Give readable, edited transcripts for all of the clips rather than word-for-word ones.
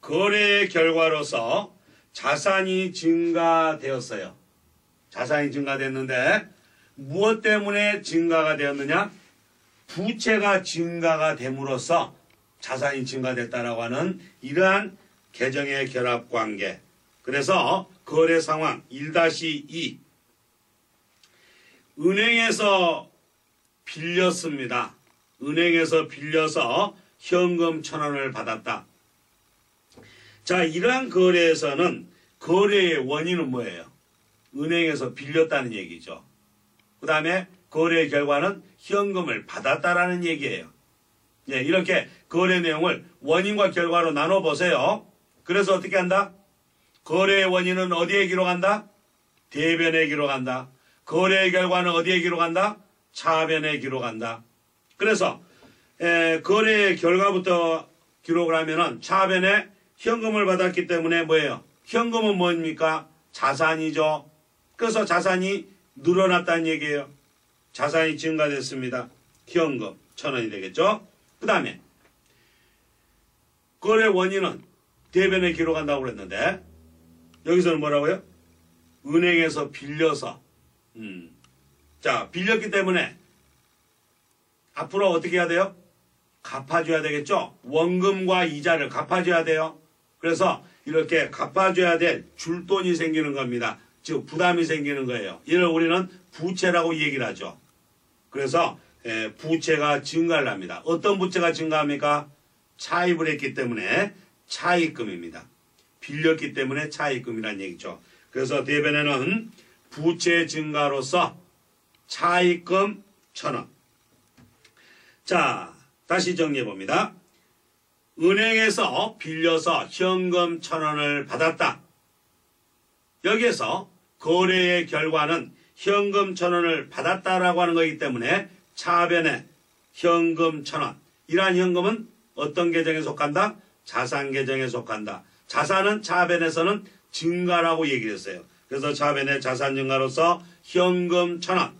거래의 결과로서 자산이 증가되었어요. 자산이 증가됐는데 무엇 때문에 증가가 되었느냐? 부채가 증가가 됨으로써 자산이 증가됐다라고 하는 이러한 계정의 결합관계. 그래서 거래 상황 1-2 은행에서 빌렸습니다. 은행에서 빌려서 현금 1,000원을 받았다. 자, 이러한 거래에서는 거래의 원인은 뭐예요? 은행에서 빌렸다는 얘기죠. 그 다음에 거래의 결과는 현금을 받았다라는 얘기예요. 예, 이렇게 거래 내용을 원인과 결과로 나눠보세요. 그래서 어떻게 한다? 거래의 원인은 어디에 기록한다? 대변에 기록한다. 거래의 결과는 어디에 기록한다? 차변에 기록한다. 그래서 거래의 결과부터 기록을 하면은 차변에 현금을 받았기 때문에 뭐예요? 현금은 뭡니까? 자산이죠. 그래서 자산이 늘어났다는 얘기예요. 자산이 증가됐습니다. 현금 1,000원이 되겠죠. 그 다음에 거래 원인은 대변에 기록한다고 그랬는데 여기서는 뭐라고요? 은행에서 빌려서 자, 빌렸기 때문에 앞으로 어떻게 해야 돼요? 갚아줘야 되겠죠. 원금과 이자를 갚아줘야 돼요. 그래서 이렇게 갚아줘야 될 줄돈이 생기는 겁니다. 즉 부담이 생기는 거예요. 이를 우리는 부채라고 얘기를 하죠. 그래서 부채가 증가를 합니다. 어떤 부채가 증가합니까? 차입을 했기 때문에 차입금입니다. 빌렸기 때문에 차입금이라는 얘기죠. 그래서 대변에는 부채 증가로서 차입금 1,000원. 자, 다시 정리해 봅니다. 은행에서 빌려서 현금 1,000원을 받았다. 여기에서 거래의 결과는 현금 1,000원을 받았다라고 하는 거기 때문에 차변에 현금 1,000원. 이러한 현금은 어떤 계정에 속한다? 자산 계정에 속한다. 자산은 차변에서는 증가라고 얘기를 했어요. 그래서 차변의 자산 증가로서 현금 1,000원.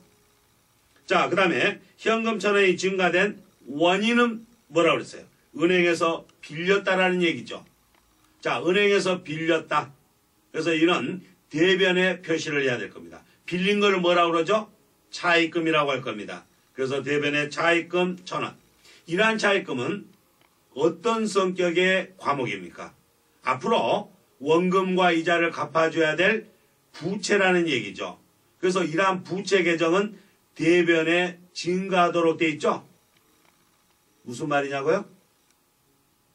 자, 그 다음에 현금 1,000원이 증가된 원인은 뭐라고 그랬어요? 은행에서 빌렸다라는 얘기죠. 자, 은행에서 빌렸다. 그래서 이는 대변에 표시를 해야 될 겁니다. 빌린 거를 뭐라고 그러죠? 차입금이라고 할 겁니다. 그래서 대변에 차입금 1,000원. 이러한 차입금은 어떤 성격의 과목입니까? 앞으로 원금과 이자를 갚아줘야 될 부채라는 얘기죠. 그래서 이러한 부채 계정은 대변에 증가하도록 되어 있죠. 무슨 말이냐고요?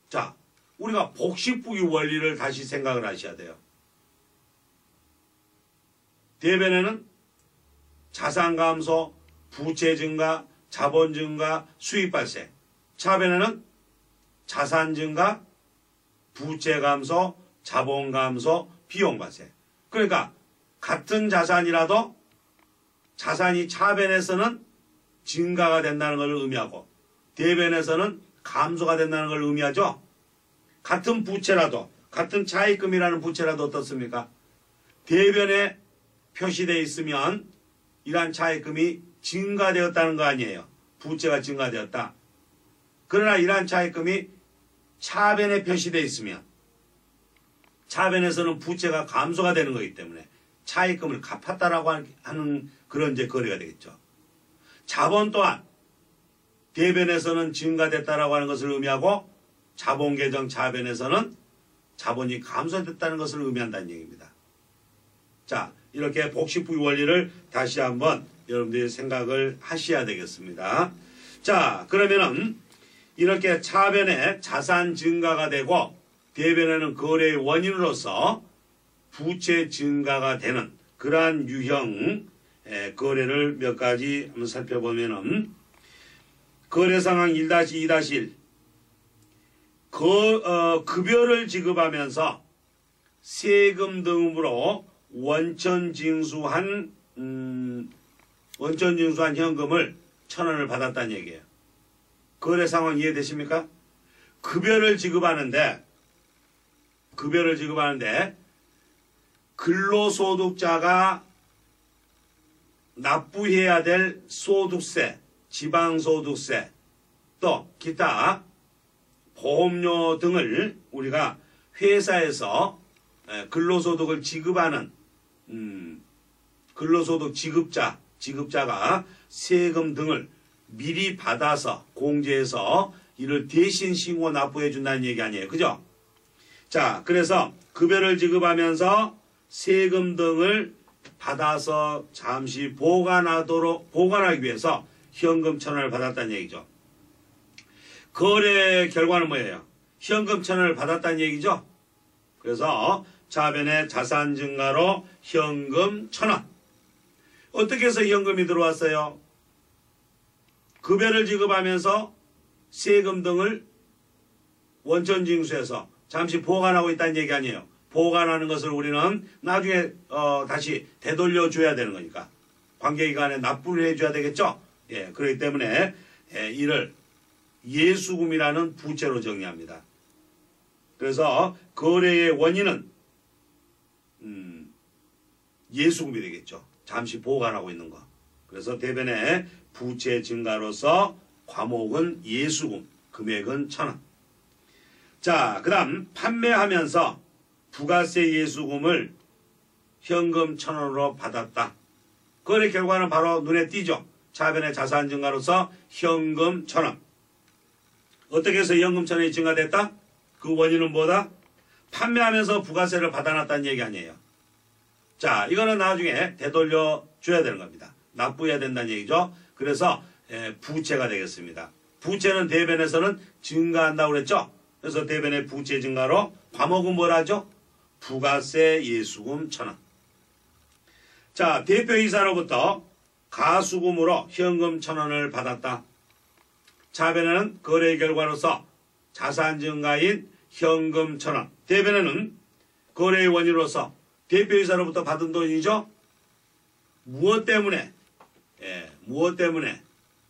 자, 우리가 복식부기 원리를 다시 생각을 하셔야 돼요. 대변에는 자산 감소, 부채 증가, 자본 증가, 수익 발생. 차변에는 자산 증가, 부채 감소, 자본 감소, 비용 발생. 그러니까 같은 자산이라도 자산이 차변에서는 증가가 된다는 걸 의미하고 대변에서는 감소가 된다는 걸 의미하죠. 같은 부채라도, 같은 차입금이라는 부채라도 어떻습니까? 대변에 표시되어 있으면 이러한 차입금이 증가되었다는 거 아니에요. 부채가 증가되었다. 그러나 이러한 차입금이 차변에 표시되어 있으면 차변에서는 부채가 감소가 되는 거기 때문에 차입금을 갚았다라고 하는 그런 이제 거래가 되겠죠. 자본 또한 대변에서는 증가됐다라고 하는 것을 의미하고 자본 계정 차변에서는 자본이 감소됐다는 것을 의미한다는 얘기입니다. 자, 이렇게 복식부기 원리를 다시 한번 여러분들이 생각을 하셔야 되겠습니다. 자, 그러면은 이렇게 차변에 자산 증가가 되고 대변에는 거래의 원인으로서 부채 증가가 되는 그러한 유형 거래를 몇 가지 한번 살펴보면은 거래 상황 1-2-1 급여를 지급하면서 세금 등으로 원천 징수한 현금을 1,000원을 받았다는 얘기예요. 거래 상황 이해되십니까? 급여를 지급하는데 근로소득자가 납부해야 될 소득세, 지방소득세, 또 기타 보험료 등을 우리가 회사에서 근로소득을 지급하는 근로소득 지급자가 세금 등을 미리 받아서 공제해서 이를 대신 신고 납부해 준다는 얘기 아니에요. 그죠? 자, 그래서 급여를 지급하면서 세금 등을 받아서 잠시 보관하기 위해서 현금 1,000원을 받았다는 얘기죠. 거래 결과는 뭐예요? 현금 1,000원을 받았다는 얘기죠. 그래서 차변의 자산 증가로 현금 1,000원. 어떻게 해서 현금이 들어왔어요? 급여를 지급하면서 세금 등을 원천징수해서 잠시 보관하고 있다는 얘기 아니에요. 보관하는 것을 우리는 나중에 다시 되돌려줘야 되는 거니까 관계기관에 납부를 해줘야 되겠죠. 예, 그렇기 때문에 이를 예수금이라는 부채로 정의합니다. 그래서 거래의 원인은 예수금이 되겠죠. 잠시 보관하고 있는 거. 그래서 대변의 부채 증가로서 과목은 예수금, 금액은 1,000원. 자, 그 다음 판매하면서 부가세 예수금을 현금 1,000원으로 받았다. 거래 결과는 바로 눈에 띄죠. 차변의 자산 증가로서 현금 1,000원. 어떻게 해서 현금 1,000원이 증가됐다? 그 원인은 뭐다? 판매하면서 부가세를 받아놨다는 얘기 아니에요. 자, 이거는 나중에 되돌려줘야 되는 겁니다. 납부해야 된다는 얘기죠. 그래서 부채가 되겠습니다. 부채는 대변에서는 증가한다고 그랬죠. 그래서 대변의 부채 증가로 과목은 뭐라죠? 부가세 예수금 1,000원. 자, 대표이사로부터 가수금으로 현금 1,000원을 받았다. 차변에는 거래 결과로서 자산 증가인 현금 1,000원. 대변에는 거래의 원인으로서 대표이사로부터 받은 돈이죠. 무엇 때문에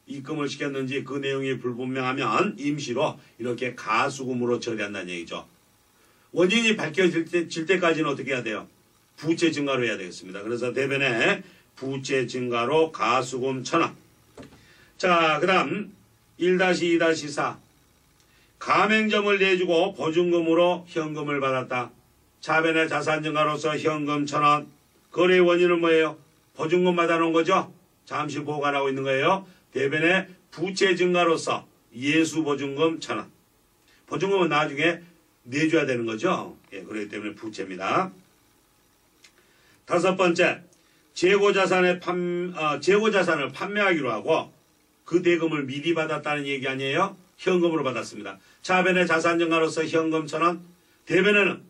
입금을 시켰는지 그 내용이 불분명하면 임시로 이렇게 가수금으로 처리한다는 얘기죠. 원인이 밝혀질 때까지는 어떻게 해야 돼요? 부채 증가로 해야 되겠습니다. 그래서 대변에 부채 증가로 가수금 1,000원. 자, 그 다음 1-2-4 가맹점을 내주고 보증금으로 현금을 받았다. 차변의 자산 증가로서 현금 1,000원. 거래 원인은 뭐예요? 보증금 받아놓은 거죠? 잠시 보관하고 있는 거예요. 대변의 부채 증가로서 예수보증금 1,000원. 보증금은 나중에 내줘야 되는 거죠. 예, 그렇기 때문에 부채입니다. 다섯 번째, 재고자산을 판매하기로 하고 그 대금을 미리 받았다는 얘기 아니에요? 현금으로 받았습니다. 차변의 자산 증가로서 현금 1,000원. 대변에는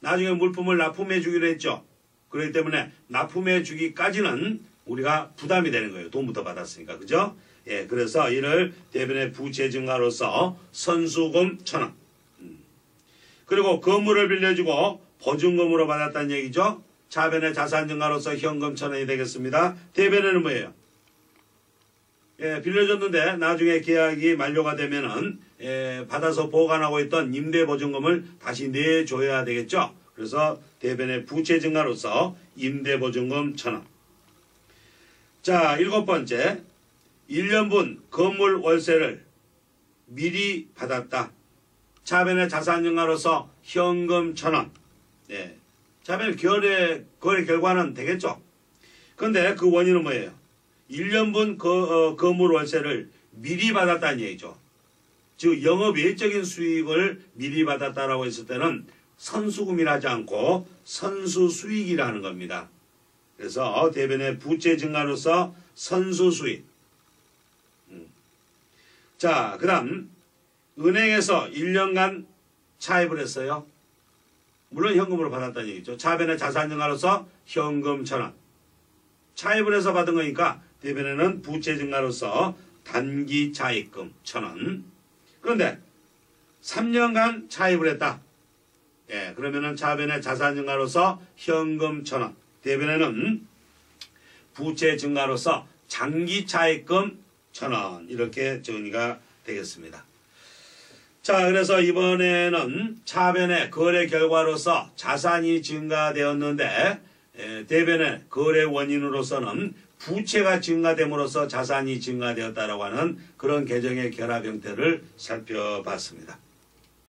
나중에 물품을 납품해 주기로 했죠. 그렇기 때문에 납품해 주기까지는 우리가 부담이 되는 거예요. 돈부터 받았으니까. 그죠? 예, 그래서 이를 대변의 부채 증가로서 선수금 1,000원. 그리고 건물을 빌려주고 보증금으로 받았다는 얘기죠. 차변의 자산 증가로서 현금 1,000원이 되겠습니다. 대변에는 뭐예요? 예, 빌려줬는데 나중에 계약이 만료가 되면은 받아서 보관하고 있던 임대보증금을 다시 내줘야 되겠죠. 그래서 대변의 부채 증가로서 임대보증금 1,000원. 자, 일곱 번째, 1년분 건물 월세를 미리 받았다. 차변의 자산 증가로서 현금 1,000원. 예, 차변의 거래 결과는 되겠죠. 그런데 그 원인은 뭐예요? 1년분 건물 월세를 미리 받았다는 얘기죠. 즉 영업 외적인 수익을 미리 받았다라고 했을 때는 선수금이라 하지 않고 선수수익이라는 겁니다. 그래서 대변의 부채 증가로서 선수수익. 자, 그 다음 은행에서 1년간 차입을 했어요. 물론 현금으로 받았다는 얘기죠. 차변의 자산 증가로서 현금 1,000원. 차입을 해서 받은 거니까 대변에는 부채 증가로서 단기 차입금 1,000원. 그런데 3년간 차입을 했다. 예, 그러면은 차변의 자산 증가로서 현금 1,000원. 대변에는 부채 증가로서 장기 차입금 1,000원. 이렇게 정리가 되겠습니다. 자, 그래서 이번에는 차변의 거래 결과로서 자산이 증가되었는데 대변의 거래 원인으로서는 부채가 증가됨으로써 자산이 증가되었다라고 하는 그런 계정의 결합 형태를 살펴봤습니다.